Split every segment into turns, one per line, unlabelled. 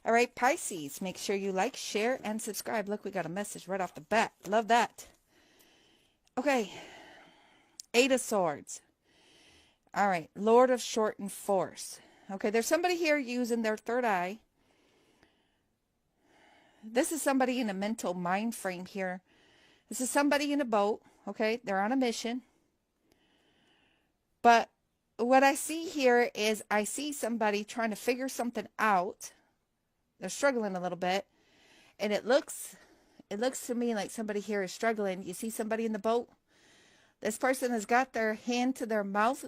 All right, Pisces, make sure you like, share, and subscribe. Look, we got a message right off the bat. Love that. Okay, Eight of Swords. All right, Lord of Shortened Force. Okay, there's somebody here using their third eye. This is somebody in a mental mind frame here. This is somebody in a boat. Okay, they're on a mission. But what I see here is I see somebody trying to figure something out. They're struggling a little bit. And it looks to me like somebody here is struggling. You see somebody in the boat? This person has got their hand to their mouth.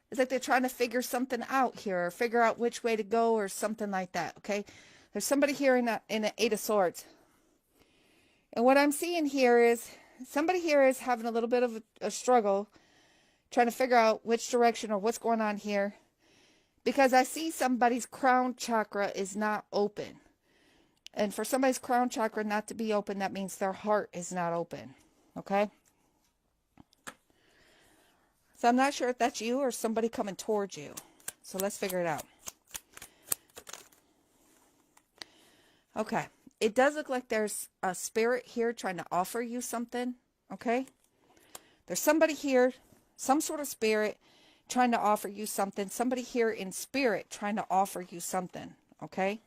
It's like they're trying to figure something out here, or figure out which way to go, or something like that, okay? There's somebody here in an Eight of Swords. And what I'm seeing here is somebody here is having a little bit of a struggle, trying to figure out which direction or what's going on here. Because I see somebody's crown chakra is not open. And for somebody's crown chakra not to be open, that means their heart is not open, okay? So I'm not sure if that's you or somebody coming towards you. So let's figure it out. Okay. It does look like there's a spirit here trying to offer you something. Okay. There's somebody here, some sort of spirit trying to offer you something. Somebody here in spirit trying to offer you something. Okay.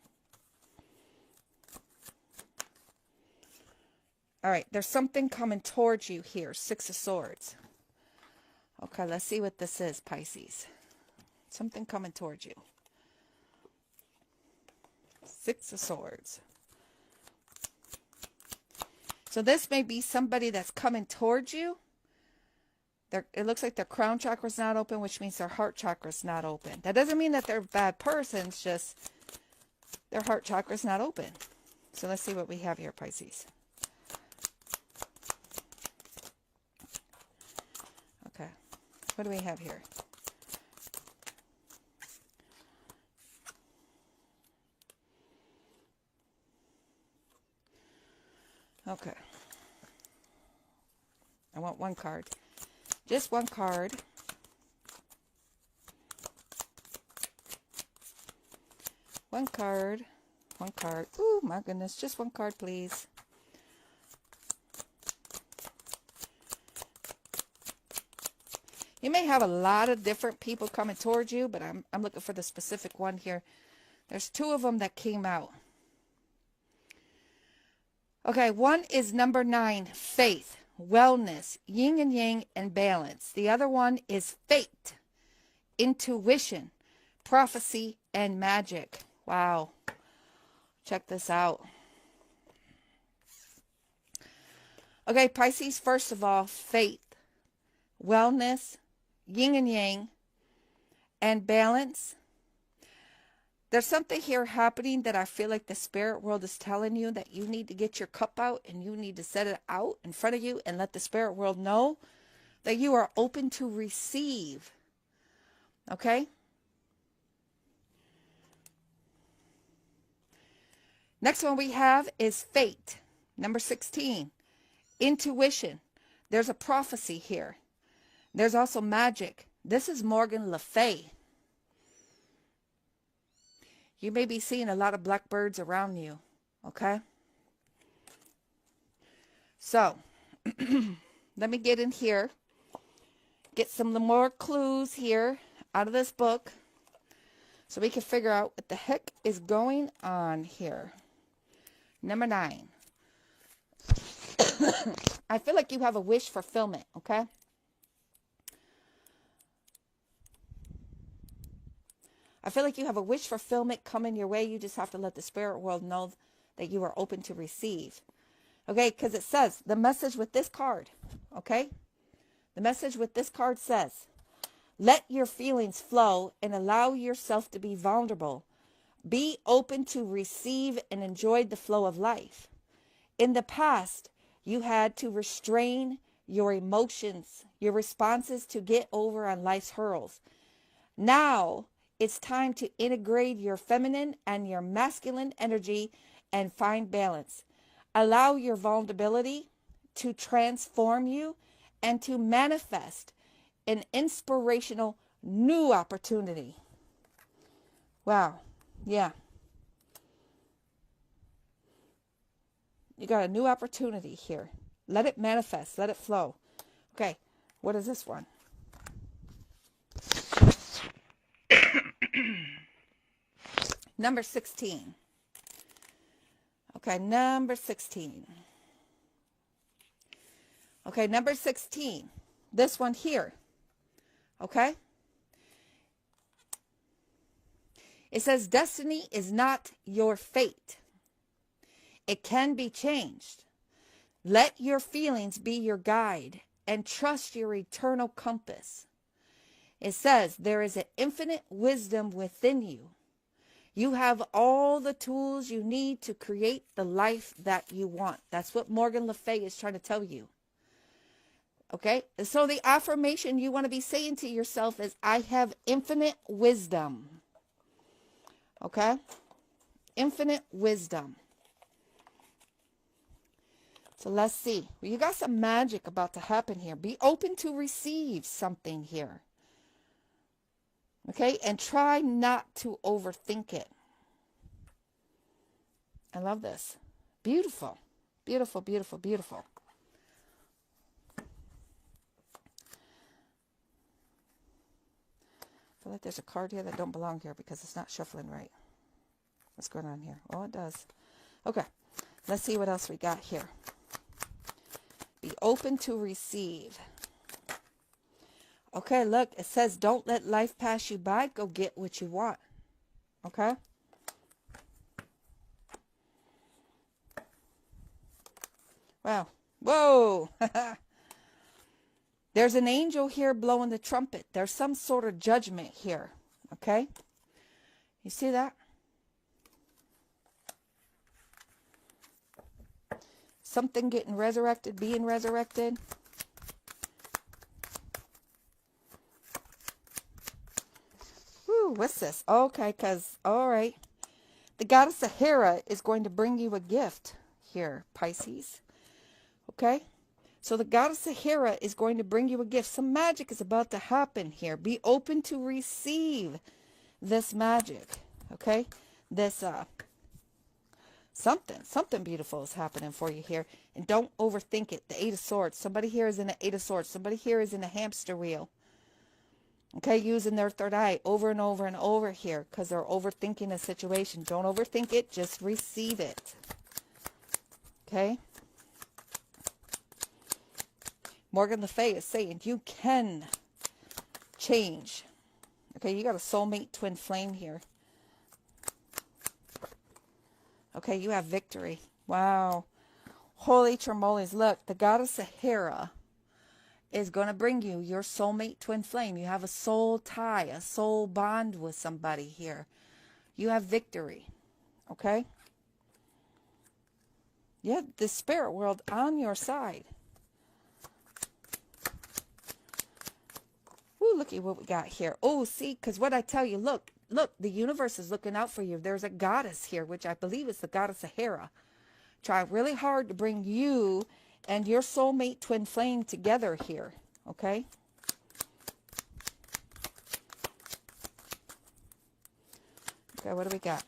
All right. There's something coming towards you here. Six of Swords. Okay, let's see what this is, Pisces. Something coming towards you. Six of Swords. So this may be somebody that's coming towards you. It looks like their crown chakra is not open, which means their heart chakra is not open. That doesn't mean that they're a bad person. It's just their heart chakra is not open. So let's see what we have here, Pisces. Okay. What do we have here? Okay. I want one card. Just one card. One card. One card. Oh, my goodness. Just one card, please. You may have a lot of different people coming towards you, but I'm looking for the specific one here. There's two of them that came out. Okay, one is number 9, faith, wellness, yin and yang, and balance. The other one is fate, intuition, prophecy, and magic. Wow. Check this out. Okay, Pisces, first of all, faith, wellness, yin and yang, and balance. There's something here happening that I feel like the spirit world is telling you that you need to get your cup out and you need to set it out in front of you and let the spirit world know that you are open to receive. Okay? Next one we have is fate. Number 16. Intuition. There's a prophecy here. There's also magic. This is Morgan Le Fay. You may be seeing a lot of blackbirds around you, okay? So, let me get in here. Get some more clues here out of this book so we can figure out what the heck is going on here. Number 9. I feel like you have a wish fulfillment, okay? I feel like you have a wish fulfillment coming your way. You just have to let the spirit world know that you are open to receive. Okay, because it says, the message with this card, okay? The message with this card says, let your feelings flow and allow yourself to be vulnerable. Be open to receive and enjoy the flow of life. In the past, you had to restrain your emotions, your responses to get over on life's hurdles. Now, it's time to integrate your feminine and your masculine energy and find balance. Allow your vulnerability to transform you and to manifest an inspirational new opportunity. Wow. Yeah. You got a new opportunity here. Let it manifest. Let it flow. Okay, what is this one? Number 16. Okay, number 16. Okay, number 16. This one here. Okay? It says, destiny is not your fate. It can be changed. Let your feelings be your guide and trust your eternal compass. It says, there is an infinite wisdom within you. You have all the tools you need to create the life that you want. That's what Morgan Le Fay is trying to tell you. Okay? So the affirmation you want to be saying to yourself is, I have infinite wisdom. Okay? Infinite wisdom. So let's see. Well, you got some magic about to happen here. Be open to receive something here. Okay? And try not to overthink it. I love this. Beautiful. Beautiful, beautiful, beautiful. I feel like there's a card here that don't belong here because it's not shuffling right. What's going on here? Oh, it does. Okay. Let's see what else we got here. Be open to receive. Okay, look, it says, don't let life pass you by. Go get what you want. Okay? Wow. Whoa. There's an angel here blowing the trumpet. There's some sort of judgment here. Okay? You see that? Something getting resurrected, being resurrected. Woo, what's this? Okay, because, all right. The goddess of Hera is going to bring you a gift here, Pisces. Okay? So the goddess of Hera is going to bring you a gift. Some magic is about to happen here. Be open to receive this magic. Okay? This, something beautiful is happening for you here. And don't overthink it. The Eight of Swords. Somebody here is in the Eight of Swords. Somebody here is in a hamster wheel. Okay, using their third eye over and over and over here because they're overthinking a situation. Don't overthink it. Just receive it. Okay? Morgan Le Fay is saying you can change. Okay, you got a soulmate twin flame here. Okay, you have victory. Wow. Holy Tremolies. Look, the goddess of Hera is going to bring you your soulmate twin flame. You have a soul tie, a soul bond with somebody here. You have victory. Okay? You have the spirit world on your side. Ooh, looky what we got here. Oh, see, because what I tell you, look, the universe is looking out for you. There's a goddess here, which I believe is the goddess of Hera. Try really hard to bring you and your soulmate twin flame together here, okay? Okay, what do we got?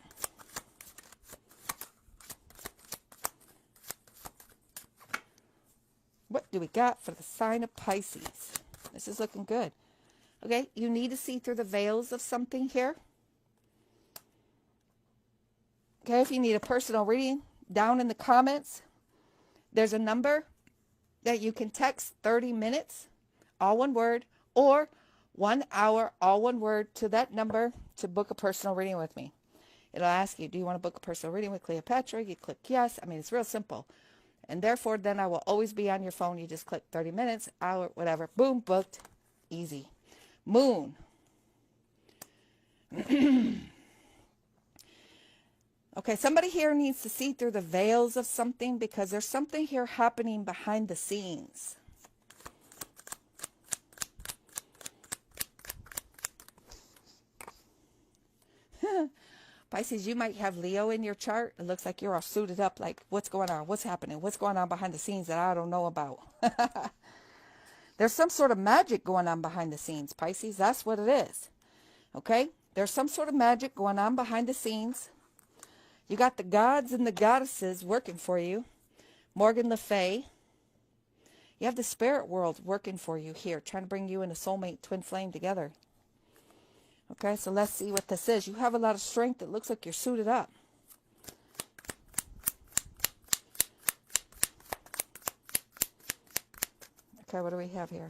What do we got for the sign of Pisces? This is looking good. Okay, you need to see through the veils of something here. Okay, if you need a personal reading, down in the comments, there's a number that you can text 30 minutes, all one word, or 1 hour, all one word to that number to book a personal reading with me. It'll ask you, do you want to book a personal reading with Cleopatra? You click yes. I mean, it's real simple. And therefore, then I will always be on your phone. You just click 30 minutes, hour, whatever. Boom, booked. Easy. Moon. Okay, somebody here needs to see through the veils of something because there's something here happening behind the scenes. Pisces, you might have Leo in your chart. It looks like you're all suited up like, what's going on? What's happening? What's going on behind the scenes that I don't know about? There's some sort of magic going on behind the scenes, Pisces. That's what it is. Okay? There's some sort of magic going on behind the scenes. You got the gods and the goddesses working for you. Morgan Le Fay. You have the spirit world working for you here, trying to bring you and a soulmate twin flame together. Okay, so let's see what this is. You have a lot of strength. It looks like you're suited up. Okay, what do we have here?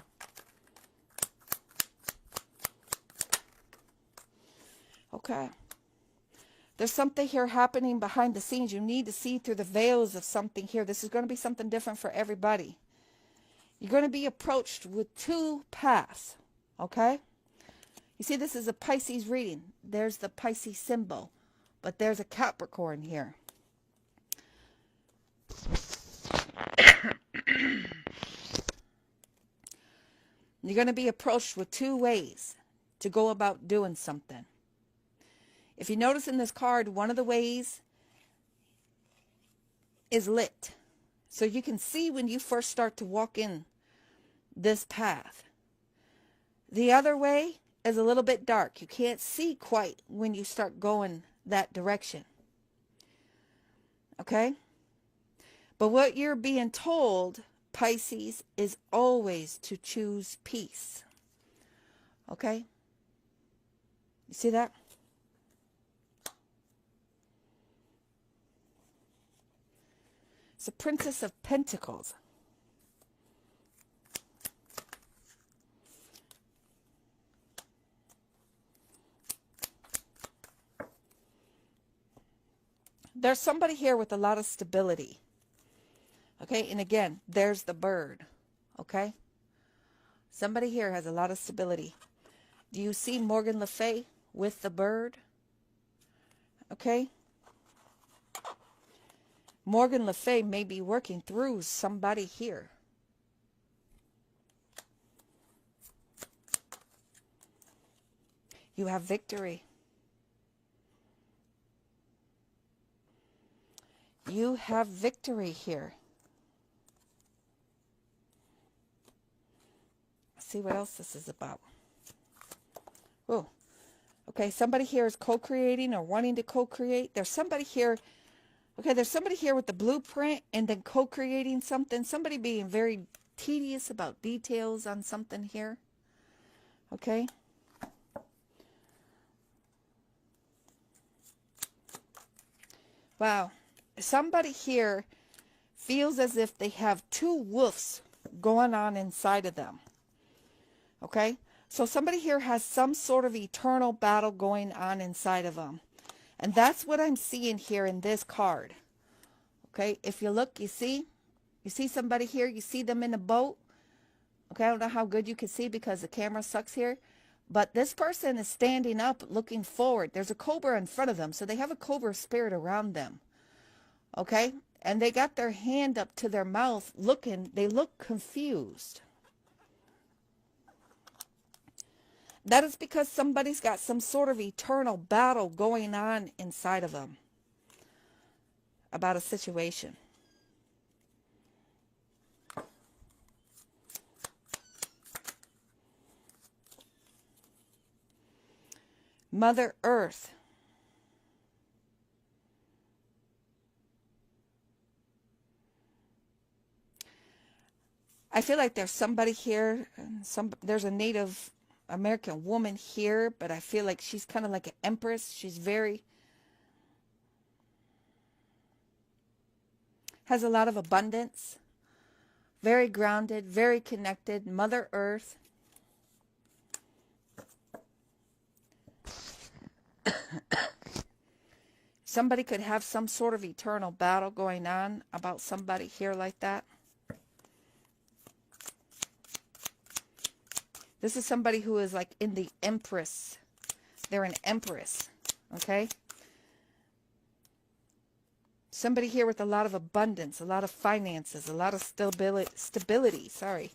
Okay. There's something here happening behind the scenes. You need to see through the veils of something here. This is going to be something different for everybody. You're going to be approached with two paths. Okay? You see, this is a Pisces reading. There's the Pisces symbol. But there's a Capricorn here. You're going to be approached with two ways to go about doing something. If you notice in this card, one of the ways is lit. So you can see when you first start to walk in this path. The other way is a little bit dark. You can't see quite when you start going that direction. Okay? But what you're being told, Pisces, is always to choose peace. Okay? You see that? It's the Princess of Pentacles. There's somebody here with a lot of stability. Okay, and again, there's the bird. Okay? Somebody here has a lot of stability. Do you see Morgan Le Fay with the bird? Okay? Morgan Le Fay may be working through somebody here. You have victory. You have victory here. Let's see what else this is about. Oh, okay. Somebody here is co-creating or wanting to co-create. There's somebody here. Okay, there's somebody here with the blueprint and then co-creating something. Somebody being very tedious about details on something here. Okay. Wow. Somebody here feels as if they have two wolves going on inside of them. Okay? So somebody here has some sort of eternal battle going on inside of them. And that's what I'm seeing here in this card. Okay? If you look, you see somebody here, you see them in a boat. Okay? I don't know how good you can see because the camera sucks here. But this person is standing up, looking forward. There's a cobra in front of them. So they have a cobra spirit around them. Okay? And they got their hand up to their mouth looking. They look confused. That is because somebody's got some sort of eternal battle going on inside of them about a situation. Mother Earth. I feel like there's somebody here, there's a Native American woman here, but I feel like she's kind of like an empress. She's has a lot of abundance, very grounded, very connected. Mother Earth. Somebody could have some sort of eternal battle going on about somebody here like that. This is somebody who is like in the empress. They're an empress, okay? Somebody here with a lot of abundance, a lot of finances, a lot of stability, sorry.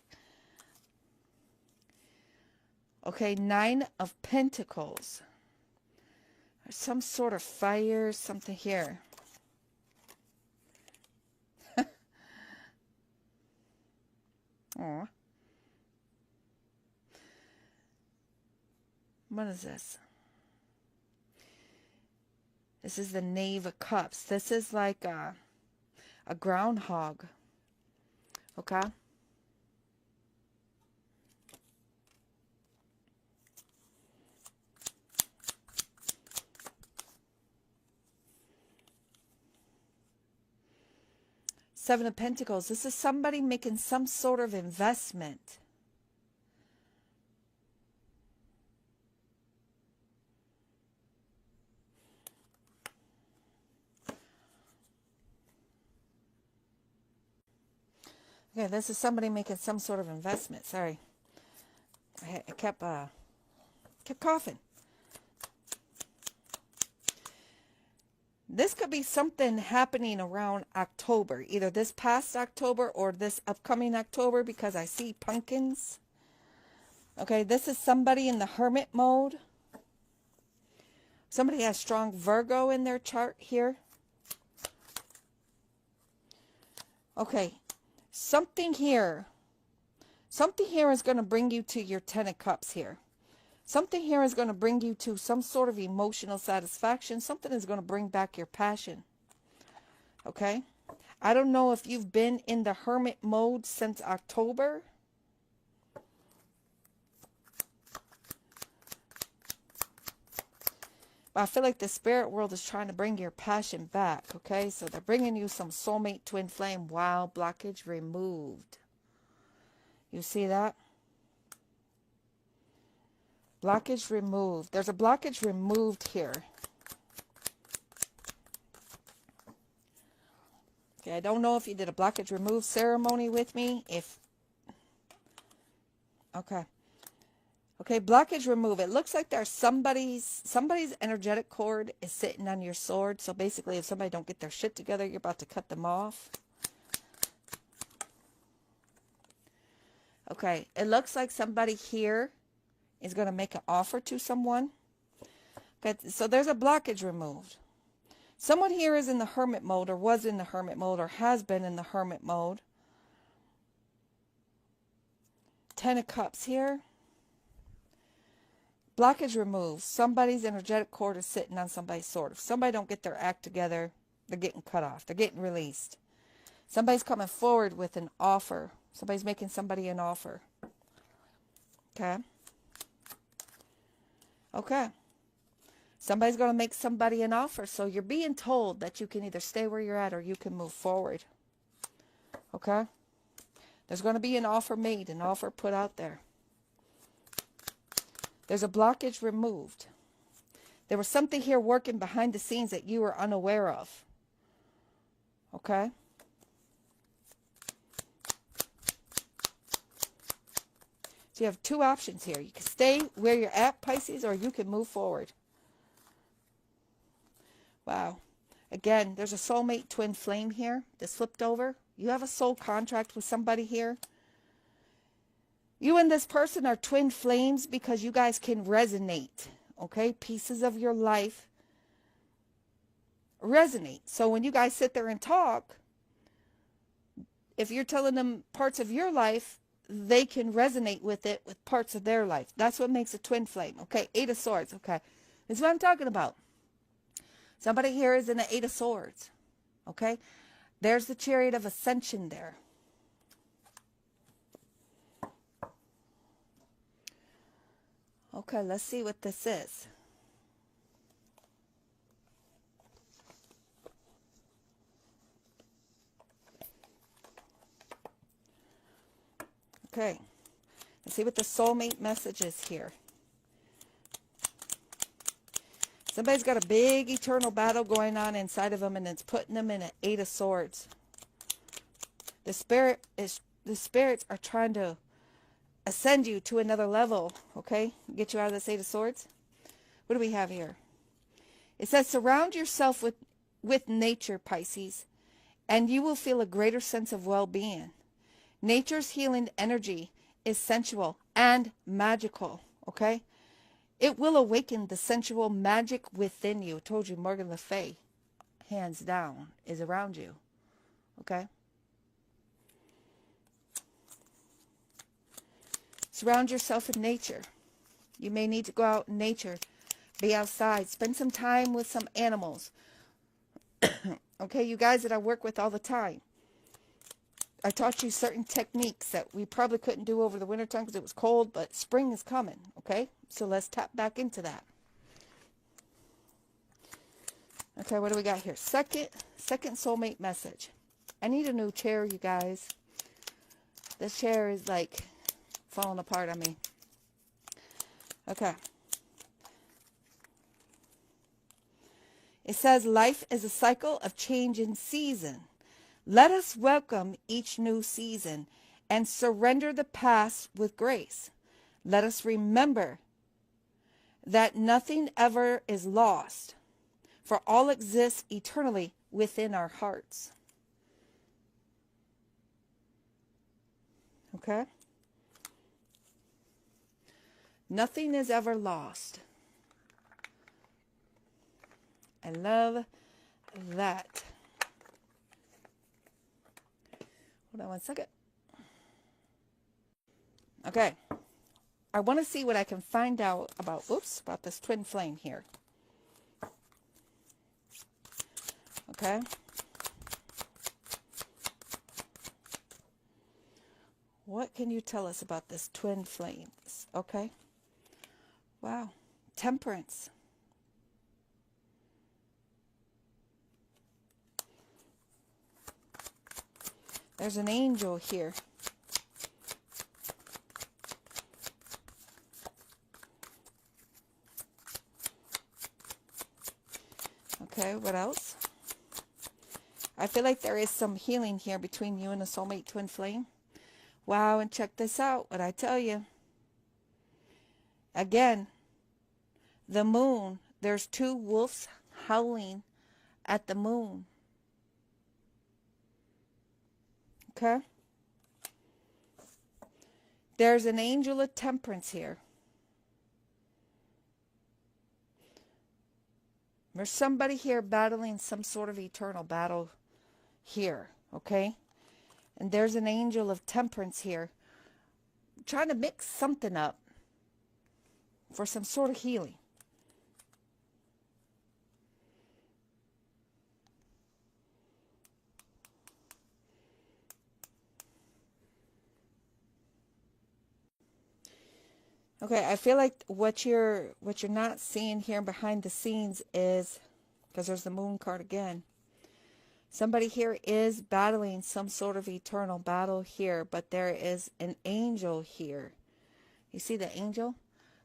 Okay, 9 of Pentacles. There's some sort of fire, something here. Aw. What is this? This is the Knave of Cups. This is like a groundhog. Okay? Seven of Pentacles. This is somebody making some sort of investment. Okay, this is somebody making some sort of investment. Sorry. I kept coughing. This could be something happening around October, either this past October or this upcoming October, because I see pumpkins. Okay, this is somebody in the hermit mode. Somebody has strong Virgo in their chart here. Okay, something here is going to bring you to your Ten of Cups here. Something here is going to bring you to some sort of emotional satisfaction. Something is going to bring back your passion. Okay? I don't know if you've been in the hermit mode since October. But I feel like the spirit world is trying to bring your passion back. Okay? So they're bringing you some soulmate twin flame. Wow, blockage removed. You see that? Blockage removed. There's a blockage removed here. Okay, I don't know if you did a blockage remove ceremony with me. Okay. Okay, blockage remove. It looks like there's somebody's energetic cord is sitting on your sword. So basically, if somebody don't get their shit together, you're about to cut them off. Okay, it looks like somebody here is going to make an offer to someone. Okay, so there's a blockage removed. Someone here is in the hermit mode, or was in the hermit mode, or has been in the hermit mode. Ten of Cups here. Blockage removed. Somebody's energetic cord is sitting on somebody's sword. If somebody don't get their act together, they're getting cut off. They're getting released. Somebody's coming forward with an offer. Somebody's making somebody an offer. Okay. Okay. Somebody's going to make somebody an offer. So you're being told that you can either stay where you're at or you can move forward. Okay? There's going to be an offer made, an offer put out there. There's a blockage removed. There was something here working behind the scenes that you were unaware of. Okay? So you have two options here. You can stay where you're at, Pisces, or you can move forward. Wow. Again, there's a soulmate twin flame here that slipped over. You have a soul contract with somebody here. You and this person are twin flames because you guys can resonate. Okay? Pieces of your life resonate. So when you guys sit there and talk, if you're telling them parts of your life, they can resonate with it with parts of their life. That's what makes a twin flame. Okay, Eight of Swords. Okay, this is what I'm talking about. Somebody here is in the Eight of Swords. Okay, there's the Chariot of Ascension there. Okay, let's see what this is. Okay, let's see what the soulmate message is here. Somebody's got a big eternal battle going on inside of them, and it's putting them in an Eight of Swords. The spirits are trying to ascend you to another level, okay? Get you out of this Eight of Swords. What do we have here? It says, surround yourself with nature, Pisces, and you will feel a greater sense of well-being. Nature's healing energy is sensual and magical, okay? It will awaken the sensual magic within you. I told you Morgan Le Fay, hands down, is around you, okay? Surround yourself with nature. You may need to go out in nature, be outside, spend some time with some animals. Okay, you guys that I work with all the time. I taught you certain techniques that we probably couldn't do over the wintertime because it was cold, but spring is coming, okay? So let's tap back into that. Okay, what do we got here? Second soulmate message. I need a new chair, you guys. This chair is like falling apart on me. Okay. It says, life is a cycle of change in season. Let us welcome each new season and surrender the past with grace. Let us remember that nothing ever is lost, for all exists eternally within our hearts. Okay? Nothing is ever lost. I love that. Hold on one second. Okay. I want to see what I can find out about, about this twin flame here. Okay. What can you tell us about this twin flames? Okay. Wow. Temperance. There's an angel here. Okay, what else? I feel like there is some healing here between you and a soulmate twin flame. Wow, and check this out, what I tell you. Again, the moon. There's two wolves howling at the moon. Okay? There's an angel of temperance here. There's somebody here battling some sort of eternal battle here, okay? And there's an angel of temperance here trying to mix something up for some sort of healing. Okay, I feel like what you're not seeing here behind the scenes is, because there's the moon card again, somebody here is battling some sort of eternal battle here, but there is an angel here. You see the angel?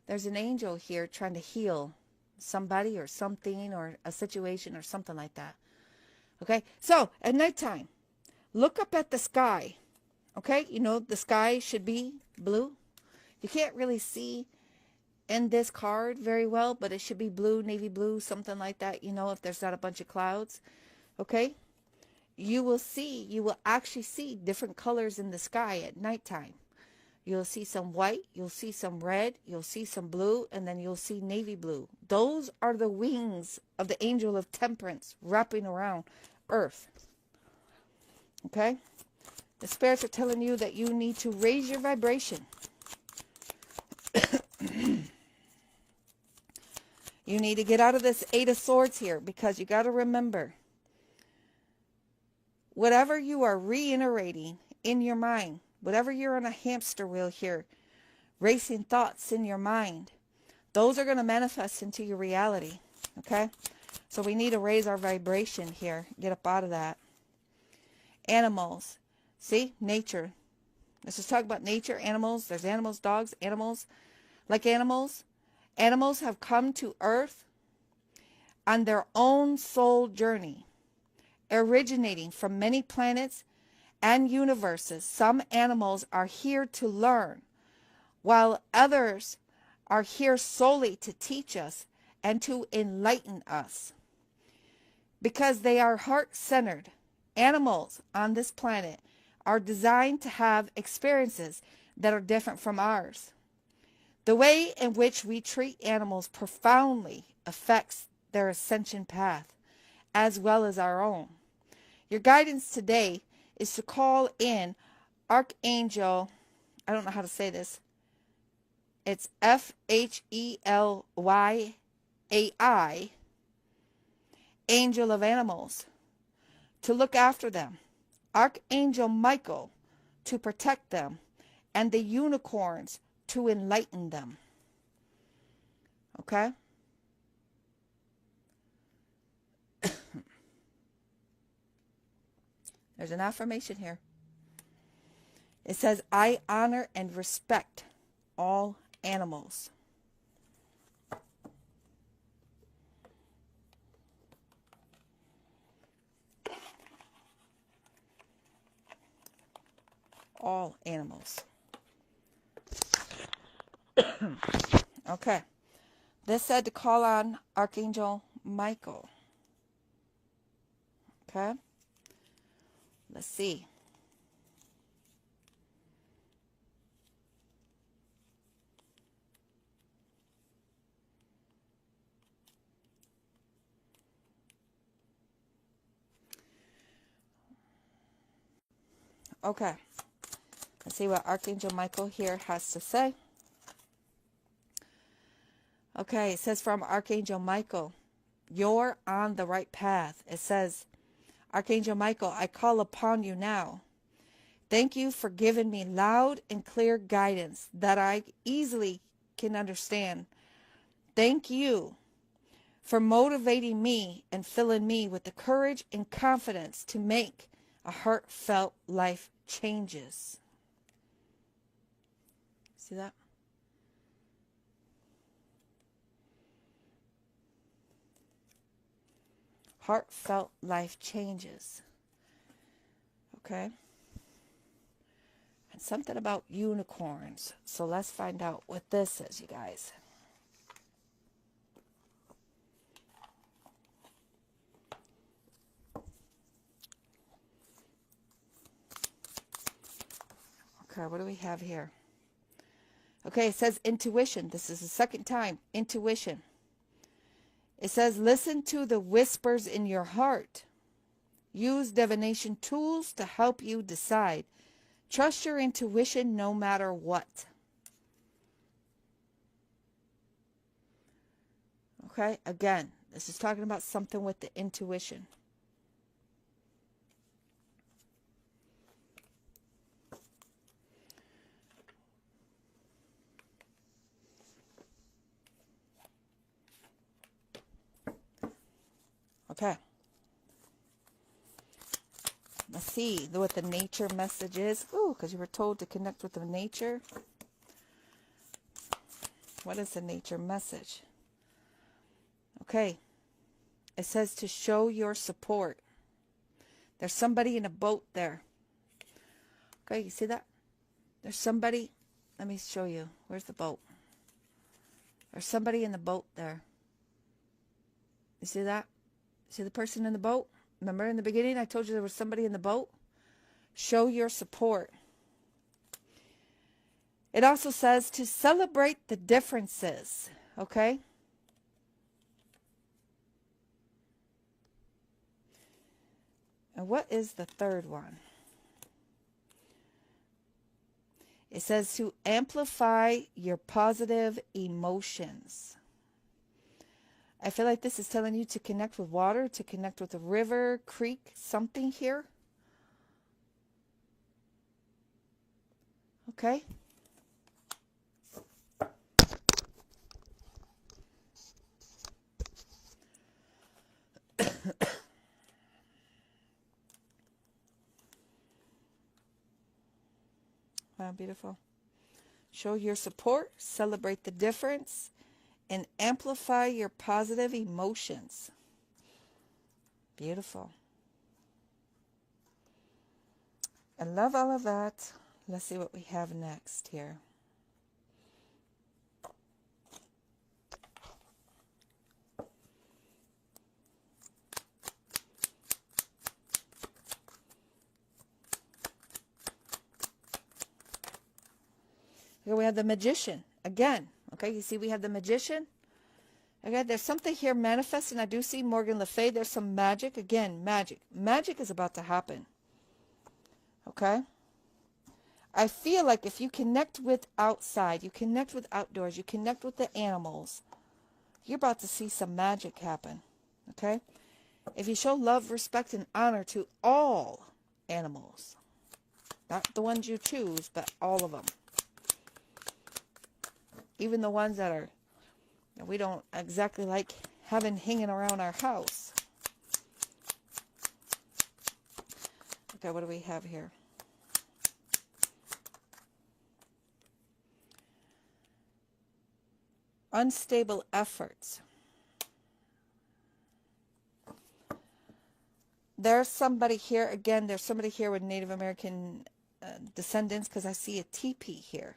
There's an angel here trying to heal somebody or something or a situation or something like that. Okay, so at nighttime, look up at the sky. Okay, you know the sky should be blue. You can't really see in this card very well, but it should be blue, navy blue, something like that, you know, if there's not a bunch of clouds. Okay? You will actually see different colors in the sky at nighttime. You'll see some white, you'll see some red, you'll see some blue, and then you'll see navy blue. Those are the wings of the angel of temperance wrapping around Earth. Okay? The spirits are telling you that you need to raise your vibration. You need to get out of this Eight of Swords here, because you got to remember, whatever you are reiterating in your mind, whatever you're on a hamster wheel here, racing thoughts in your mind, those are going to manifest into your reality. Okay? So we need to raise our vibration here. Get up out of that. Animals. See? Nature. Let's just talk about nature. Animals. There's animals, dogs, animals. Like animals. Animals have come to Earth on their own soul journey, originating from many planets and universes. Some animals are here to learn, while others are here solely to teach us and to enlighten us. Because they are heart-centered, animals on this planet are designed to have experiences that are different from ours. The way in which we treat animals profoundly affects their ascension path, as well as our own. Your guidance today is to call in Archangel, I don't know how to say this, it's F-H-E-L-Y-A-I, Angel of Animals, to look after them, Archangel Michael to protect them, and the unicorns to enlighten them. Okay? There's an affirmation here. It says, I honor and respect all animals. All animals. Okay. This said to call on Archangel Michael. Okay. Let's see. Okay. Let's see what Archangel Michael here has to say. Okay, it says from Archangel Michael, you're on the right path. It says, Archangel Michael, I call upon you now. Thank you for giving me loud and clear guidance that I easily can understand. Thank you for motivating me and filling me with the courage and confidence to make a heartfelt life changes. See that? Heartfelt life changes. Okay? And something about unicorns. So let's find out what this is, you guys. Okay, what do we have here? Okay, it says intuition. This is the second time. Intuition. It says, listen to the whispers in your heart. Use divination tools to help you decide. Trust your intuition no matter what. Okay, again, this is talking about something with the intuition. Okay. Let's see what the nature message is. Ooh, because you were told to connect with the nature. What is the nature message? Okay. It says to show your support. There's somebody in a boat there. Okay, you see that? There's somebody. Let me show you. Where's the boat? There's somebody in the boat there. You see that? See the person in the boat? Remember in the beginning I told you there was somebody in the boat? Show your support. It also says to celebrate the differences. Okay? And what is the third one? It says to amplify your positive emotions. I feel like this is telling you to connect with water, to connect with a river, creek, something here. Okay? Wow, beautiful. Show your support, celebrate the difference, and amplify your positive emotions. Beautiful. I love all of that. Let's see what we have next here. Here we have the magician again. Okay, you see we have the magician. Okay, there's something here manifesting. I do see Morgan Le Fay. There's some magic. Again, magic. Magic is about to happen. Okay? I feel like if you connect with outside, you connect with outdoors, you connect with the animals, you're about to see some magic happen. Okay? If you show love, respect, and honor to all animals. Not the ones you choose, but all of them. Even the ones that we don't exactly like having hanging around our house. Okay, what do we have here? Unstable efforts. There's somebody here, again, there's somebody here with Native American descendants, because I see a teepee here.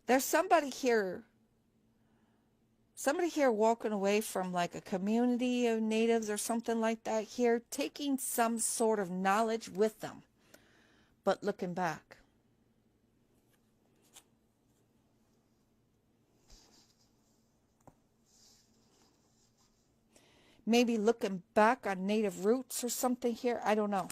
There's somebody here walking away from like a community of natives or something like that here, taking some sort of knowledge with them, but looking back. Maybe looking back on native roots or something here. I don't know.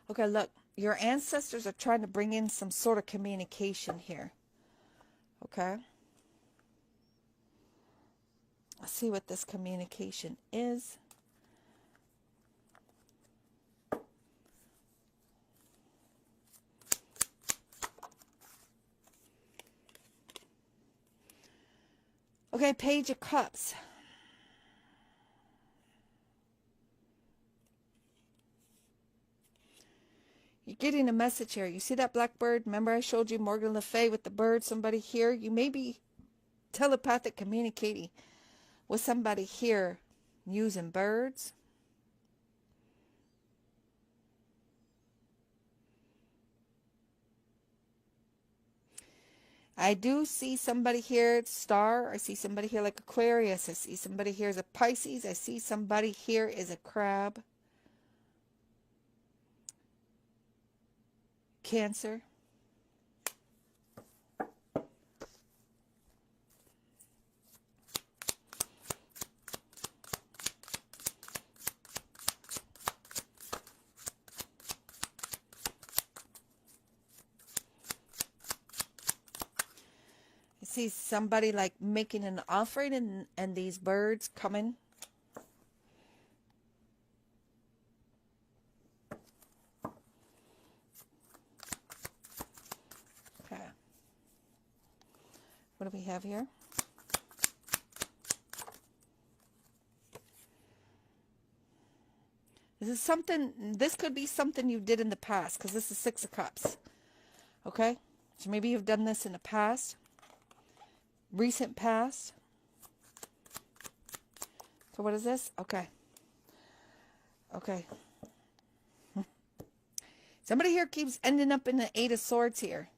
Okay, look. Your ancestors are trying to bring in some sort of communication here. Okay? Let's see what this communication is. Okay, Page of Cups. You're getting a message here. You see that blackbird? Remember I showed you Morgan Le Fay with the bird? Somebody here. You may be telepathic communicating with somebody here using birds. I do see somebody here, star. I see somebody here like Aquarius. I see somebody here as a Pisces. I see somebody here is a crab. Cancer. See somebody like making an offering and these birds coming. Okay. What do we have here? This could be something you did in the past, because this is Six of Cups. Okay? So maybe you've done this in the past. Recent past. So what is this? Okay. Okay. Somebody here keeps ending up in the Eight of Swords here.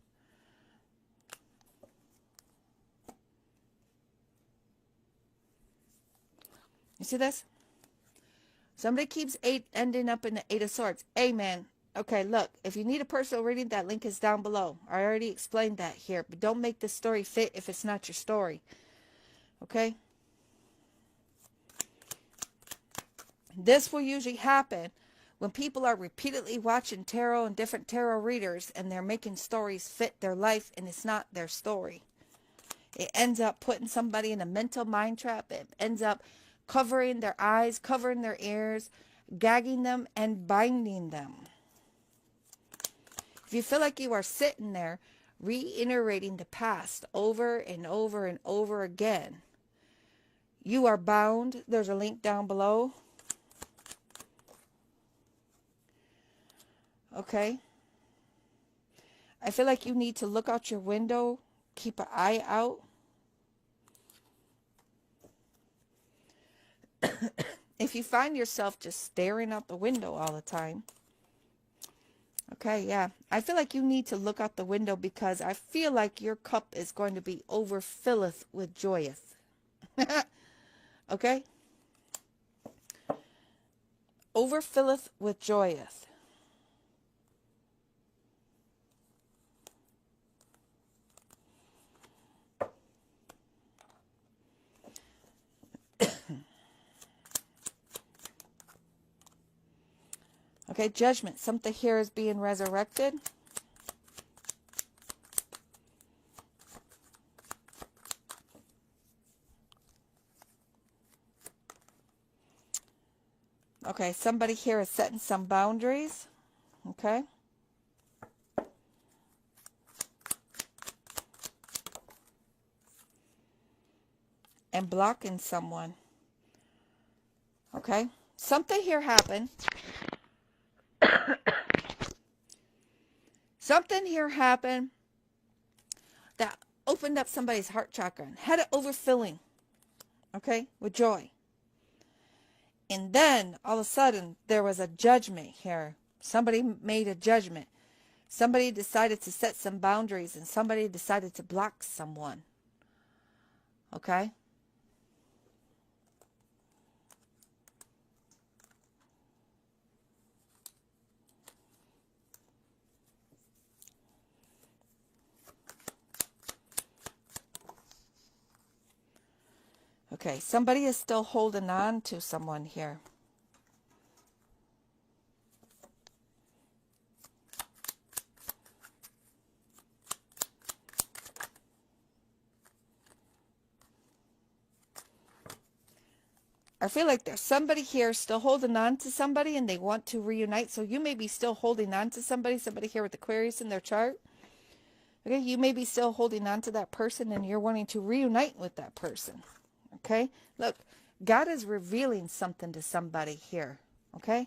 You see this? Somebody keeps ending up in the Eight of Swords. Amen. Okay, look, if you need a personal reading, that link is down below. I already explained that here, but don't make this story fit if it's not your story. Okay? This will usually happen when people are repeatedly watching tarot and different tarot readers, and they're making stories fit their life, and it's not their story. It ends up putting somebody in a mental mind trap. It ends up covering their eyes, covering their ears, gagging them, and binding them. If you feel like you are sitting there reiterating the past over and over and over again, you are bound. There's a link down below. Okay? I feel like you need to look out your window, keep an eye out. If you find yourself just staring out the window all the time, okay, yeah. I feel like you need to look out the window, because I feel like your cup is going to be overfilleth with joyous. Okay? Overfilleth with joyous. Okay, judgment. Something here is being resurrected. Okay, somebody here is setting some boundaries. Okay. And blocking someone. Okay. Something here happened. Something here happened that opened up somebody's heart chakra and had it overfilling. Okay. With joy. And then all of a sudden there was a judgment here. Somebody made a judgment. Somebody decided to set some boundaries and somebody decided to block someone. Okay. Okay, somebody is still holding on to someone here. I feel like there's somebody here still holding on to somebody and they want to reunite. So you may be still holding on to somebody here with Aquarius in their chart. Okay, you may be still holding on to that person and you're wanting to reunite with that person. Okay, look, God is revealing something to somebody here. Okay.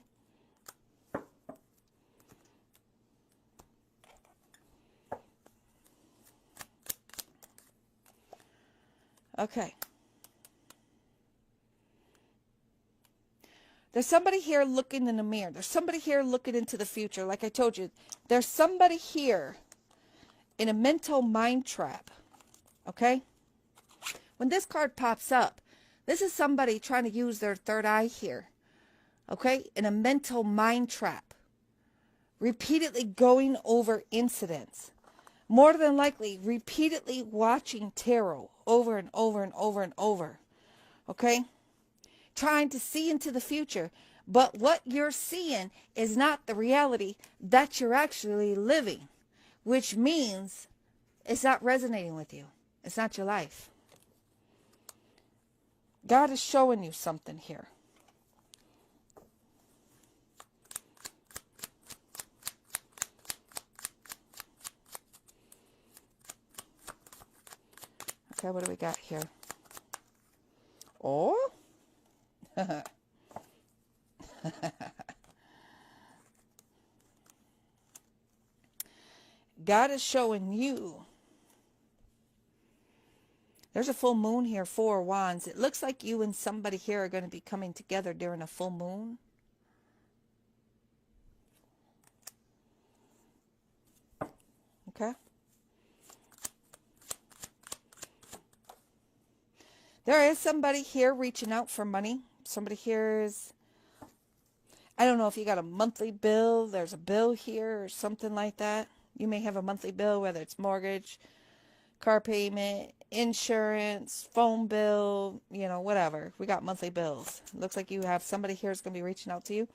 Okay. There's somebody here looking in the mirror. There's somebody here looking into the future. Like I told you, there's somebody here in a mental mind trap. Okay? When this card pops up, this is somebody trying to use their third eye here. Okay? In a mental mind trap. Repeatedly going over incidents. More than likely, repeatedly watching tarot over and over and over and over. Okay? Trying to see into the future. But what you're seeing is not the reality that you're actually living. Which means it's not resonating with you. It's not your life. God is showing you something here. Okay, what do we got here? Oh? God is showing you. There's a full moon here, 4 wands. It looks like you and somebody here are going to be coming together during a full moon. Okay. There is somebody here reaching out for money. Somebody here is, I don't know if you got a monthly bill. There's a bill here or something like that. You may have a monthly bill, whether it's mortgage, car payment, insurance, phone bill, you know, whatever. We got monthly bills. Looks like you have somebody here is going to be reaching out to you,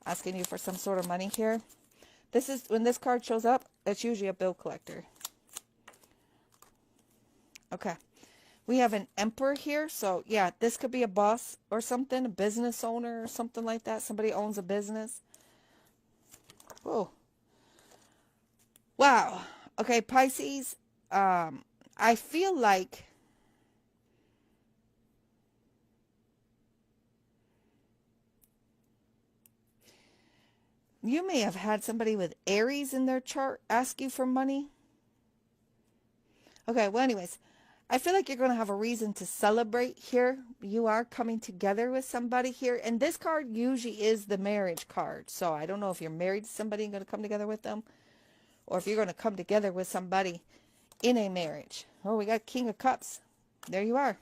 asking you for some sort of money here. This is, when this card shows up, it's usually a bill collector. Okay. We have an emperor here. So, yeah, this could be a boss or something, a business owner or something like that. Somebody owns a business. Whoa. Wow. Okay, Pisces. I feel like you may have had somebody with Aries in their chart ask you for money. Okay, well, anyways, I feel like you're going to have a reason to celebrate here. You are coming together with somebody here. And this card usually is the marriage card. So I don't know if you're married to somebody and going to come together with them, or if you're going to come together with somebody in a marriage. Oh, we got King of Cups. There you are.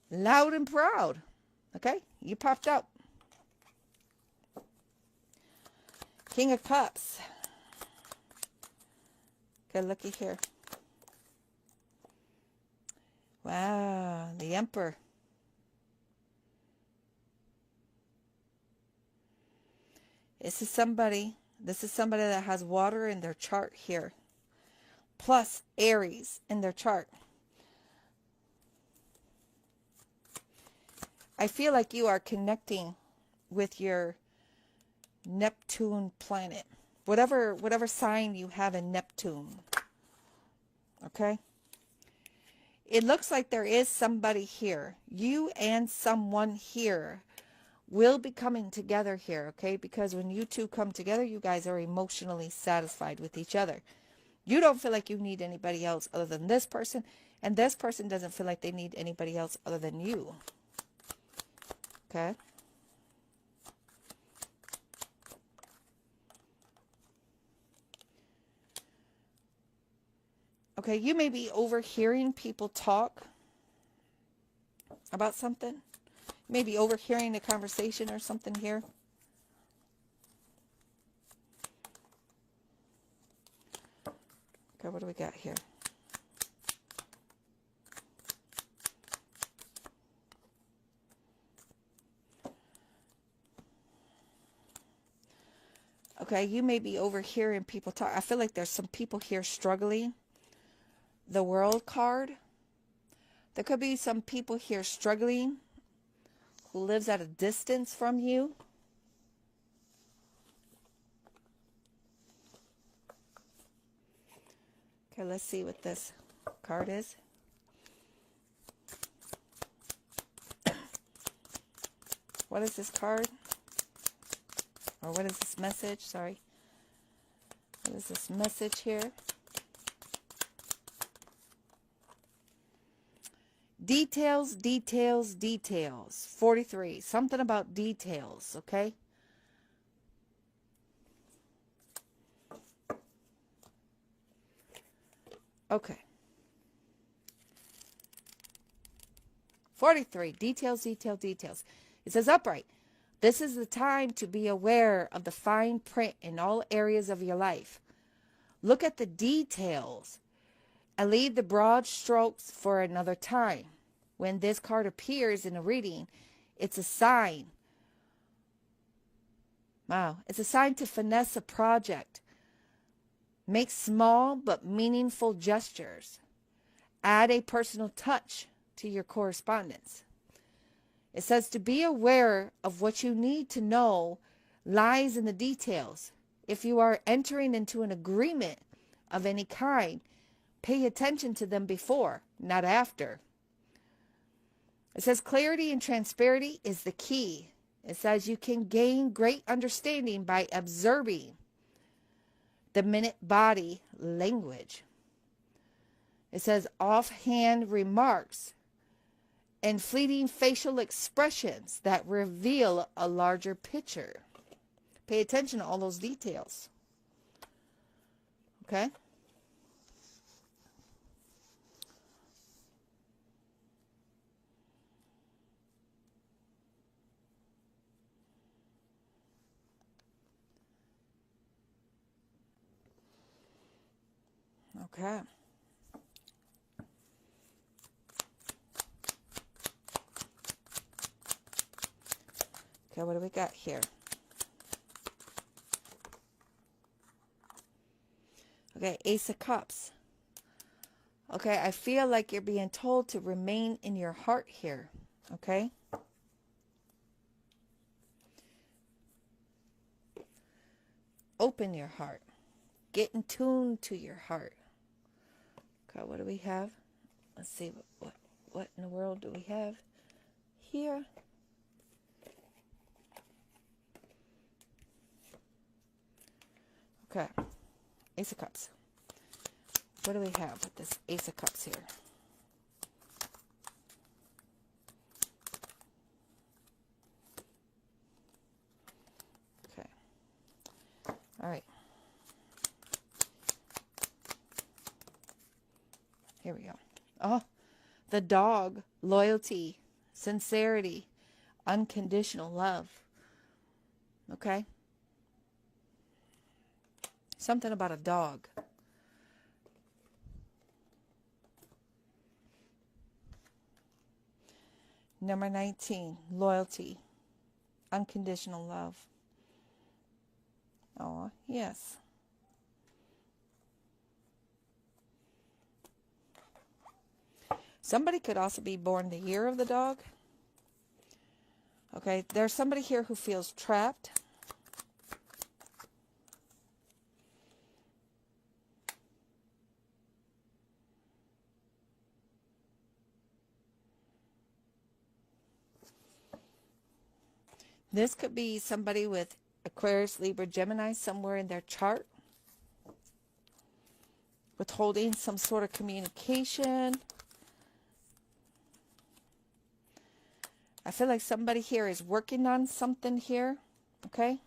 Loud and proud. Okay, you popped out. King of Cups. Okay, looky here. Wow, the Emperor. This is somebody that has water in their chart here. Plus Aries in their chart. I feel like you are connecting with your Neptune planet. Whatever sign you have in Neptune. Okay? It looks like there is somebody here. You and someone here will be coming together here, okay? Because when you two come together, you guys are emotionally satisfied with each other. You don't feel like you need anybody else other than this person, and this person doesn't feel like they need anybody else other than you. Okay? Okay, you may be overhearing people talk about something. Maybe overhearing a conversation or something here. Okay, what do we got here? Okay, you may be overhearing people talk. I feel like there's some people here struggling. The World card. There could be some people here struggling who lives at a distance from you. Okay, let's see what this card is. What is this card? Or what is this message? Sorry. What is this message here? Details, details, details. 43. Something about details, okay? Okay. 43. Details, detail, details. It says upright. This is the time to be aware of the fine print in all areas of your life. Look at the details and leave the broad strokes for another time. When this card appears in a reading, it's a sign. Wow. It's a sign to finesse a project. Make small but meaningful gestures. Add a personal touch to your correspondence. It says to be aware of what you need to know lies in the details. If you are entering into an agreement of any kind, pay attention to them before, not after. It says clarity and transparency is the key. It says you can gain great understanding by observing the minute body language. It says offhand remarks and fleeting facial expressions that reveal a larger picture. Pay attention to all those details. Okay? Okay. Okay, what do we got here? Okay, Ace of Cups. Okay, I feel like you're being told to remain in your heart here. Okay? Open your heart. Get in tune to your heart. Okay, what do we have? Let's see, what in the world do we have here? Okay, Ace of Cups. What do we have with this Ace of Cups here? Okay. All right. Here we go. Oh, the dog, loyalty, sincerity, unconditional love. Okay? Something about a dog. Number 19, loyalty, unconditional love. Oh, yes. Somebody could also be born the year of the dog. Okay, there's somebody here who feels trapped. This could be somebody with Aquarius, Libra, Gemini somewhere in their chart, withholding some sort of communication. I feel like somebody here is working on something here, okay?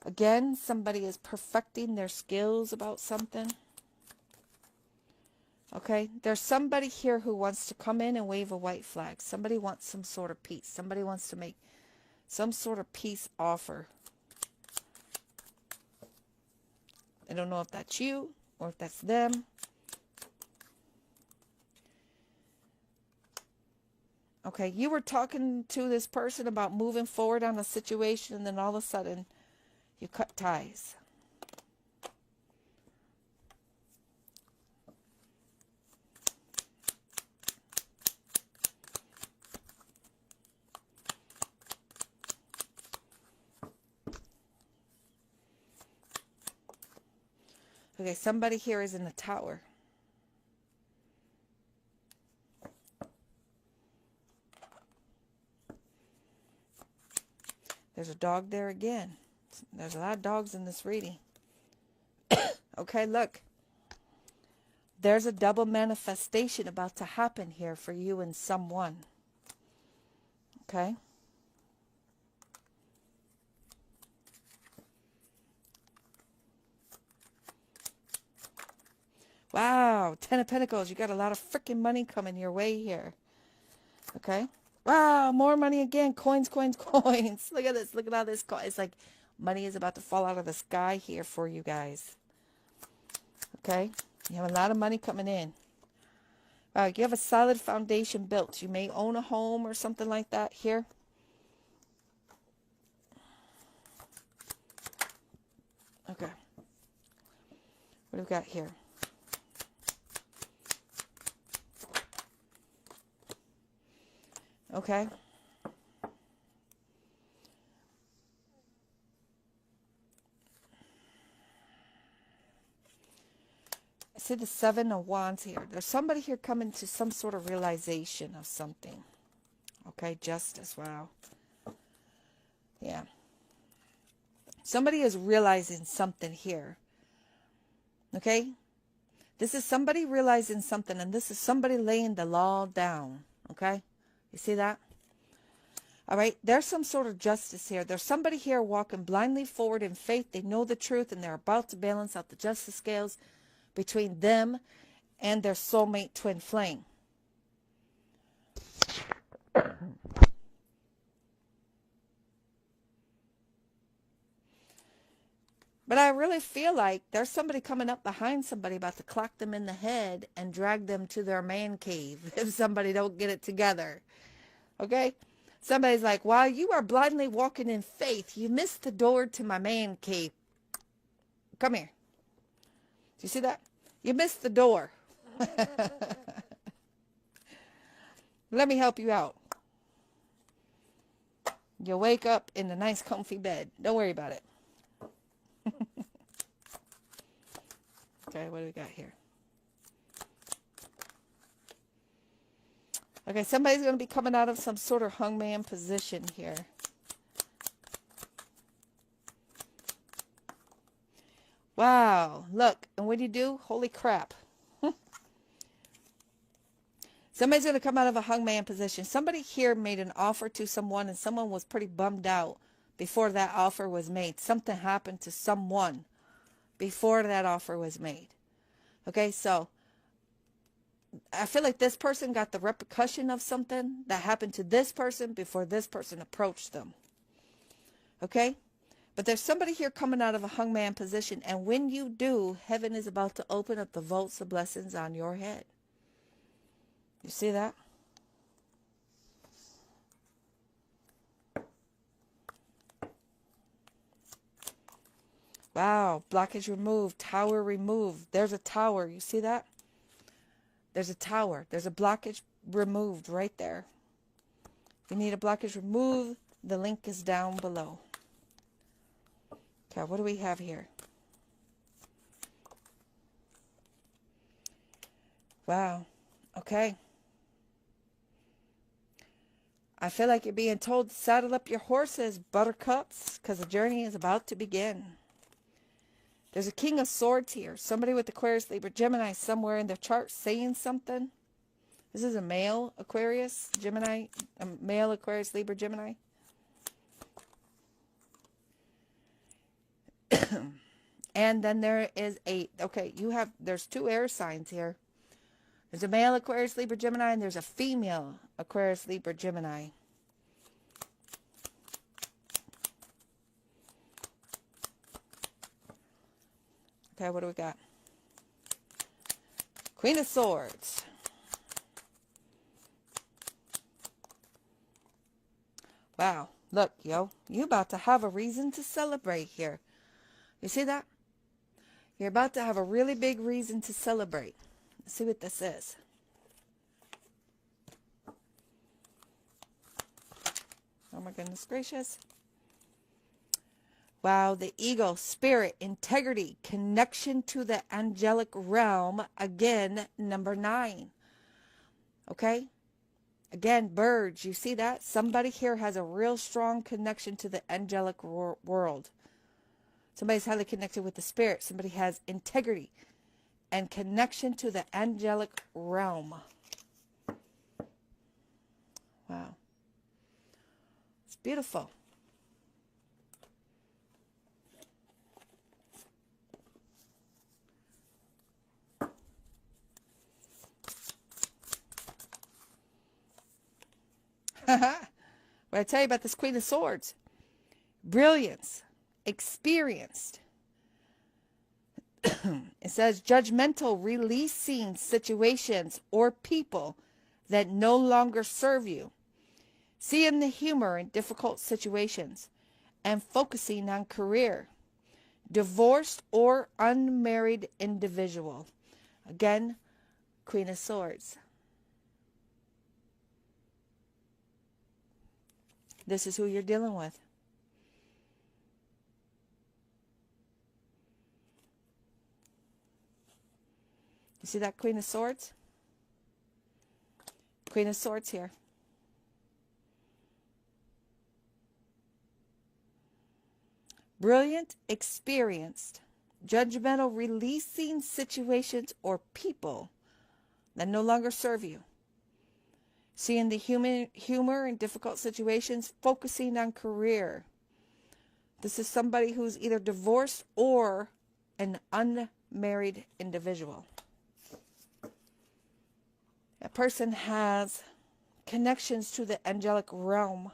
Again, somebody is perfecting their skills about something. Okay, there's somebody here who wants to come in and wave a white flag. Somebody wants some sort of peace. Somebody wants to make some sort of peace offer. I don't know if that's you or if that's them. Okay, you were talking to this person about moving forward on a situation, and then all of a sudden you cut ties. Okay, somebody here is in the tower. There's a dog there again. There's a lot of dogs in this reading. Okay, look. There's a double manifestation about to happen here for you and someone. Okay? Wow, Ten of Pentacles. You got a lot of freaking money coming your way here. Okay? Wow, more money again. Coins, coins, coins. Look at this. Look at all this. It's like money is about to fall out of the sky here for you guys. Okay? You have a lot of money coming in. You have a solid foundation built. You may own a home or something like that here. Okay. What do we got here? Okay. I see the Seven of Wands here. There's somebody here coming to some sort of realization of something. Okay, justice. Wow. Yeah. Somebody is realizing something here. Okay? This is somebody realizing something, and this is somebody laying the law down. Okay? You see that? All right? There's some sort of justice here. There's somebody here walking blindly forward in faith. They know the truth, and they're about to balance out the justice scales between them and their soulmate twin flame. But I really feel like there's somebody coming up behind somebody about to clock them in the head and drag them to their man cave if somebody don't get it together. Okay? Somebody's like, while you are blindly walking in faith, you missed the door to my man cave. Come here. Do you see that? You missed the door. Let me help you out. You'll wake up in a nice comfy bed. Don't worry about it. Okay, what do we got here? Okay, somebody's going to be coming out of some sort of hangman position here. Wow, look, and what do? Holy crap. Somebody's going to come out of a hangman position. Somebody here made an offer to someone, and someone was pretty bummed out before that offer was made. Something happened to someone before that offer was made. Okay, so I feel like this person got the repercussion of something that happened to this person before this person approached them. Okay? But there's somebody here coming out of a hangman position, and when you do, heaven is about to open up the vaults of blessings on your head. You see that? Wow. Blockage removed. Tower removed. There's a tower. You see that? There's a tower. There's a blockage removed right there. If you need a blockage removed, the link is down below. Okay, what do we have here? Wow. Okay. I feel like you're being told to saddle up your horses, buttercups, because the journey is about to begin. There's a King of Swords here. Somebody with Aquarius, Libra, Gemini somewhere in their chart saying something. This is a male Aquarius, Gemini, a male Aquarius, Libra, Gemini. And then there is there's two air signs here. There's a male Aquarius, Libra, Gemini, and there's a female Aquarius, Libra, Gemini. Okay, what do we got? Queen of Swords. Wow, look, yo, you about to have a reason to celebrate here. You see that? You're about to have a really big reason to celebrate. Let's see what this is. Oh my goodness gracious. Wow, the ego, spirit, integrity, connection to the angelic realm. Again, number 9. Okay? Again, birds, you see that? Somebody here has a real strong connection to the angelic world. Somebody's highly connected with the spirit. Somebody has integrity and connection to the angelic realm. Wow. It's beautiful. What I tell you about this Queen of Swords? Brilliance. Experienced. It says judgmental, releasing situations or people that no longer serve you. Seeing the humor in difficult situations and focusing on career. Divorced or unmarried individual. Again, Queen of Swords. This is who you're dealing with. You see that Queen of Swords? Queen of Swords here. Brilliant, experienced, judgmental, releasing situations or people that no longer serve you. Seeing the humor in difficult situations, focusing on career. This is somebody who's either divorced or an unmarried individual. A person has connections to the angelic realm.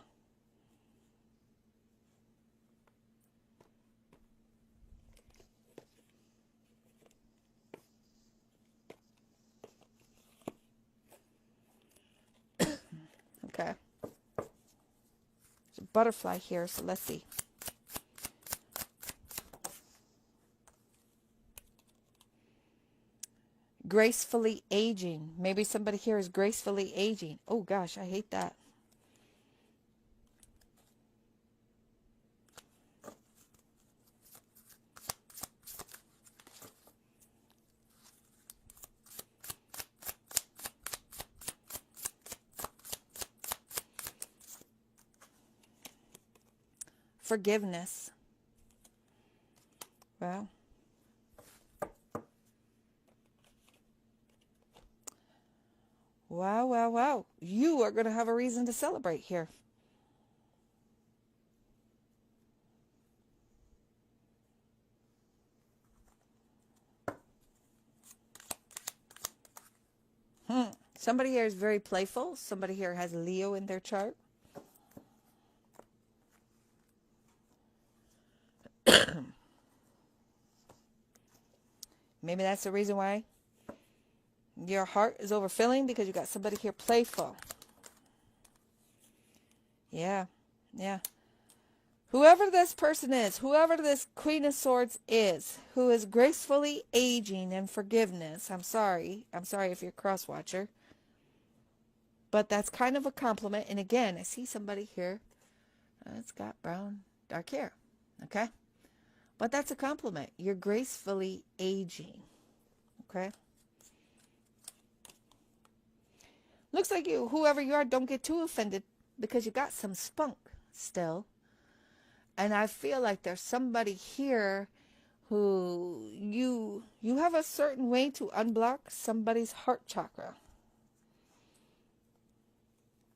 Okay. There's a butterfly here, so let's see. Gracefully aging. Maybe somebody here is gracefully aging. Oh gosh, I hate that. Forgiveness. Well. Wow, wow, wow. You are going to have a reason to celebrate here. Somebody here is very playful. Somebody here has Leo in their chart. Maybe that's the reason why your heart is overfilling, because you got somebody here playful. Yeah, yeah. Whoever this person is, whoever this Queen of Swords is, who is gracefully aging in forgiveness. I'm sorry if you're a cross-watcher. But that's kind of a compliment. And again, I see somebody here that's got brown, dark hair. Okay? But that's a compliment. You're gracefully aging. Okay? Looks like you, whoever you are, don't get too offended because you got some spunk still. And I feel like there's somebody here who you have a certain way to unblock somebody's heart chakra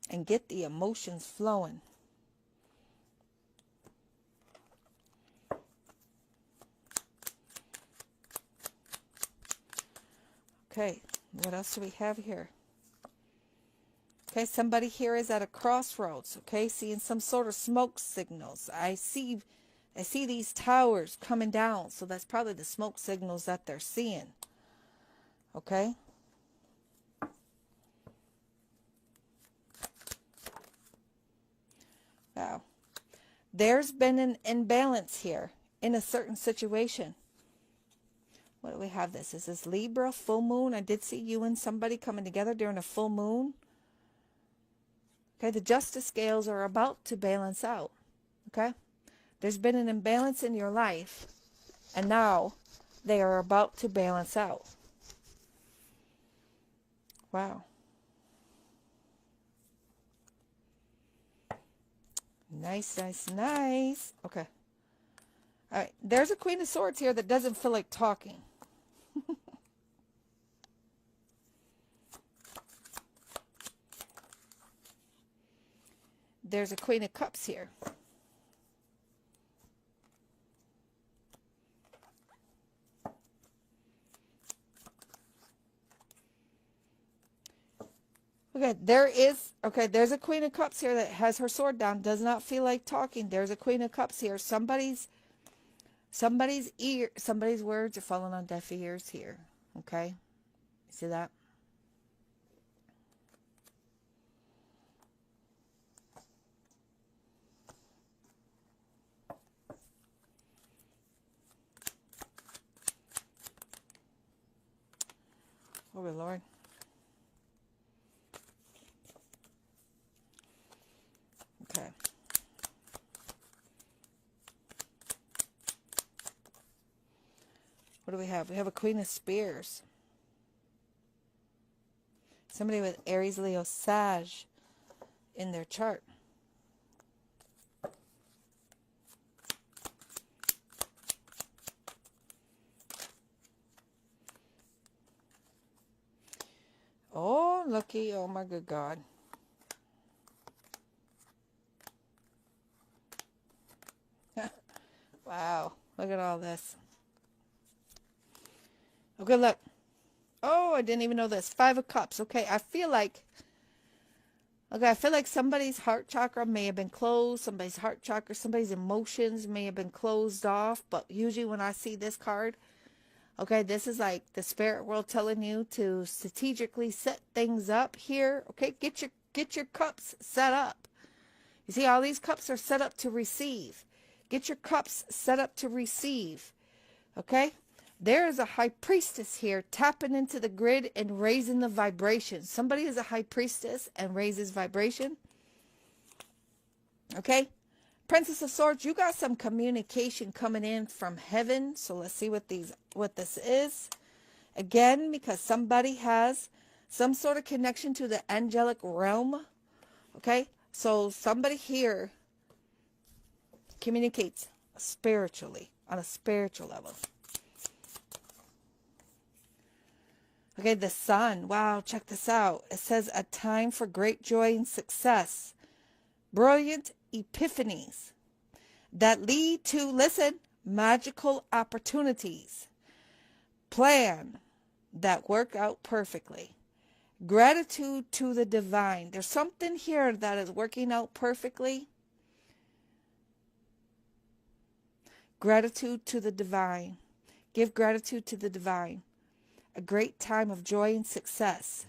and get the emotions flowing. Okay, what else do we have here? Okay, somebody here is at a crossroads, okay, seeing some sort of smoke signals. I see these towers coming down, so that's probably the smoke signals that they're seeing. Okay? Wow. There's been an imbalance here in a certain situation. What do we have this? Is this Libra, full moon? I did see you and somebody coming together during a full moon. Okay, the justice scales are about to balance out. Okay? There's been an imbalance in your life, and now they are about to balance out. Wow. Nice, nice, nice. Okay. All right. There's a Queen of Swords here that doesn't feel like talking. There's a Queen of Cups here. Okay, there's a Queen of Cups here that has her sword down, does not feel like talking. There's a Queen of Cups here. Somebody's words are falling on deaf ears here. Okay? See that? Oh, Lord. Okay. What do we have? We have a Queen of Spears. Somebody with Aries, Leo, Sag in their chart. Oh, looky. Oh, my good God. Wow. Look at all this. Okay, look. Oh, I didn't even know this. 5 of Cups. Okay, I feel like somebody's heart chakra may have been closed. Somebody's heart chakra, somebody's emotions may have been closed off. But usually when I see this card, okay, this is like the spirit world telling you to strategically set things up here. Okay, get your cups set up. You see, all these cups are set up to receive. Get your cups set up to receive. Okay? There is a high priestess here tapping into the grid and raising the vibration. Somebody is a high priestess and raises vibration. Okay? Princess of Swords, you got some communication coming in from heaven. So let's see what this is. Again, because somebody has some sort of connection to the angelic realm. Okay? So somebody here communicates spiritually, on a spiritual level. Okay, the Sun. Wow, check this out. It says a time for great joy and success. Brilliant epiphanies that lead to, listen, magical opportunities. Plan that work out perfectly. Gratitude to the divine. There's something here that is working out perfectly. Gratitude to the divine. Give gratitude to the divine. A great time of joy and success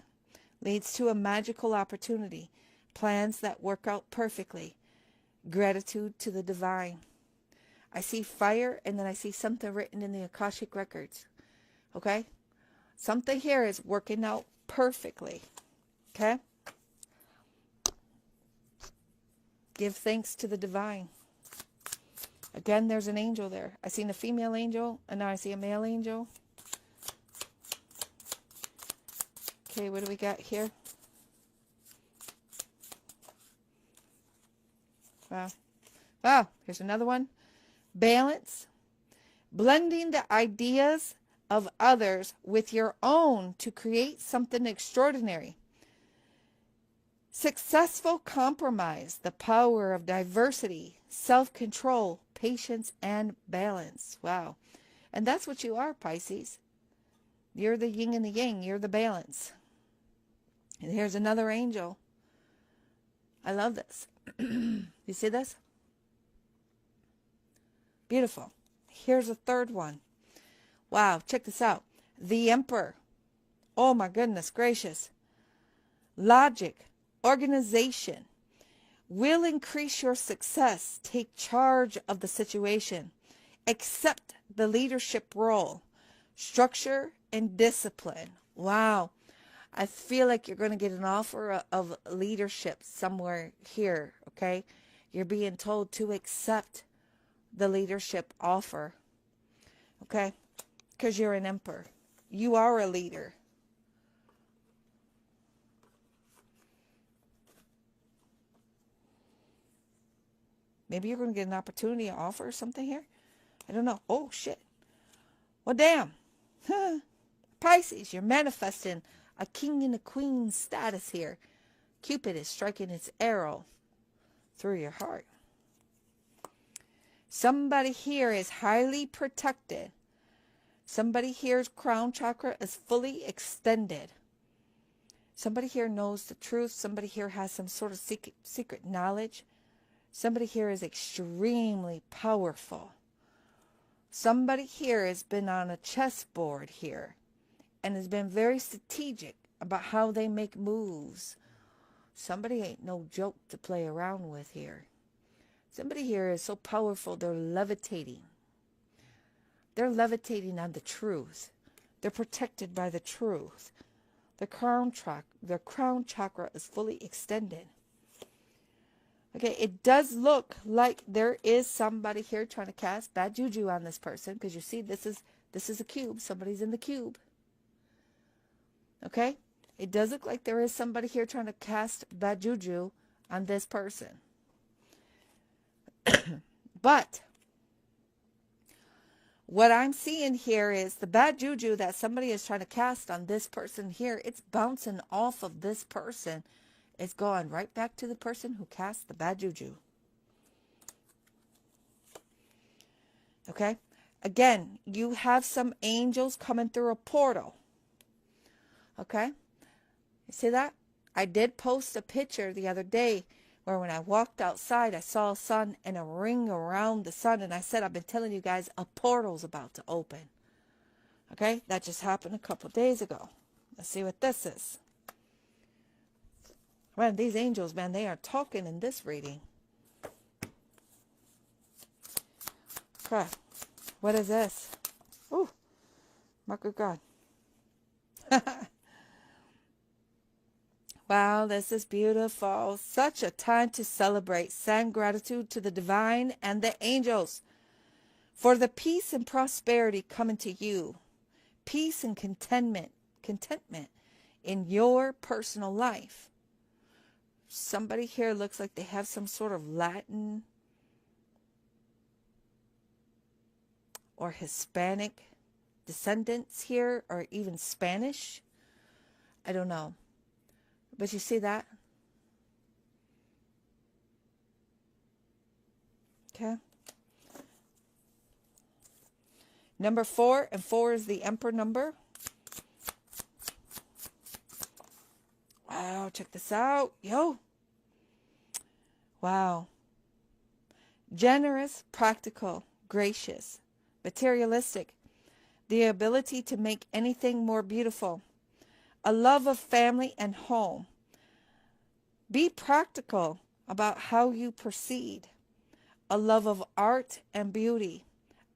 leads to a magical opportunity. Plans that work out perfectly. Gratitude to the divine. I see fire, and then I see something written in the Akashic records. Okay? Something here is working out perfectly. Okay? Give thanks to the divine. Again, there's an angel there. I seen a female angel, and now I see a male angel. Okay, what do we got here? Wow. Wow, here's another one. Balance. Blending the ideas of others with your own to create something extraordinary. Successful compromise. The power of diversity, self-control, patience, and balance. Wow. And that's what you are, Pisces. You're the yin and the yang. You're the balance. And here's another angel. I love this. You see this? Beautiful. Here's a third one. Wow, check this out. The Emperor. Oh my goodness gracious. Logic, organization will increase your success. Take charge of the situation. Accept the leadership role. Structure and discipline. Wow. I feel like you're going to get an offer of leadership somewhere here, okay? You're being told to accept the leadership offer, okay? Because you're an emperor. You are a leader. Maybe you're going to get an opportunity to offer something here. I don't know. Oh, shit. Well, damn. Pisces, you're manifesting a king and a queen status here. Cupid is striking its arrow through your heart. Somebody here is highly protected. Somebody here's crown chakra is fully extended. Somebody here knows the truth. Somebody here has some sort of secret knowledge. Somebody here is extremely powerful. Somebody here has been on a chessboard here and has been very strategic about how they make moves. Somebody ain't no joke to play around with here. Somebody here is so powerful, they're levitating. They're levitating on the truth. They're protected by the truth. Their crown chakra is fully extended. Okay, it does look like there is somebody here trying to cast bad juju on this person, because you see this is a cube. Somebody's in the cube. Okay? It does look like there is somebody here trying to cast bad juju on this person. But what I'm seeing here is the bad juju that somebody is trying to cast on this person here, it's bouncing off of this person. It's going right back to the person who cast the bad juju. Okay? Again, you have some angels coming through a portal. Okay? You see that? I did post a picture the other day where when I walked outside, I saw a sun and a ring around the sun. And I said, I've been telling you guys, a portal's about to open. Okay? That just happened a couple days ago. Let's see what this is. Man, these angels, man, they are talking in this reading. Okay. What is this? Ooh. My good God. Wow, this is beautiful. Such a time to celebrate. Send gratitude to the divine and the angels for the peace and prosperity coming to you. Peace and contentment in your personal life. Somebody here looks like they have some sort of Latin or Hispanic descendants here, or even Spanish. I don't know. But you see that? Okay. Number 4, and 4 is the Emperor number. Wow, check this out. Yo. Wow. Generous, practical, gracious, materialistic. The ability to make anything more beautiful. A love of family and home. Be practical. about how you proceed, a love of art and beauty,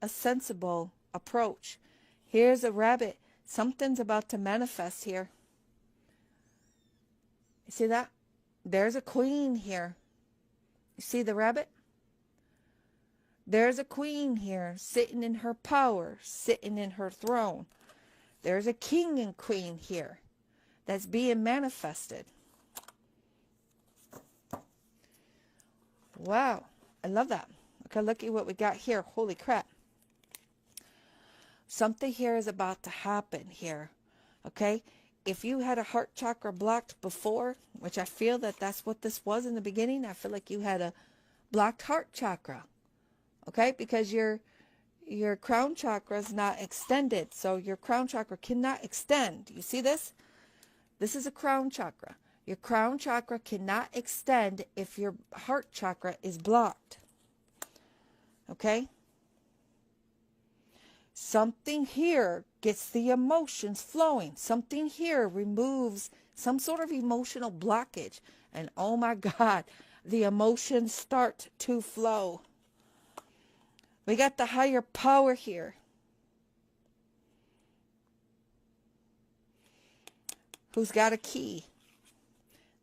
a sensible approach. Here's a rabbit. Something's about to manifest here. You see that? There's a queen here. You see the rabbit? There's a queen here, sitting in her power, sitting in her throne. There's a king and queen here that's being manifested. Wow, I love that. Okay, look at what we got here. Holy crap. Something here is about to happen here. Okay, if you had a heart chakra blocked before, which I feel that that's what this was in the beginning, I feel like you had a blocked heart chakra. Okay, because your crown chakra is not extended. So your crown chakra cannot extend. You see this? This is a crown chakra. Your crown chakra cannot extend if your heart chakra is blocked. Okay? Something here gets the emotions flowing. Something here removes some sort of emotional blockage. And oh my God, the emotions start to flow. We got the higher power here. Who's got a key?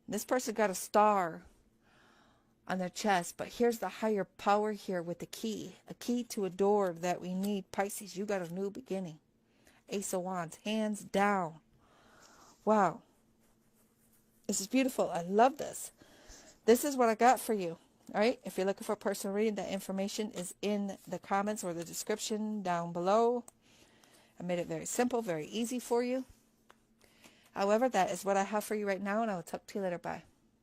This person got a star on their chest, but here's the higher power here with the key. A key to a door that we need. Pisces, you got a new beginning. Ace of Wands, hands down. Wow. This is beautiful. I love this. This is what I got for you. All right, if you're looking for a personal reading, that information is in the comments or the description down below. I made it very simple, very easy for you. However, that is what I have for you right now, and I will talk to you later. Bye.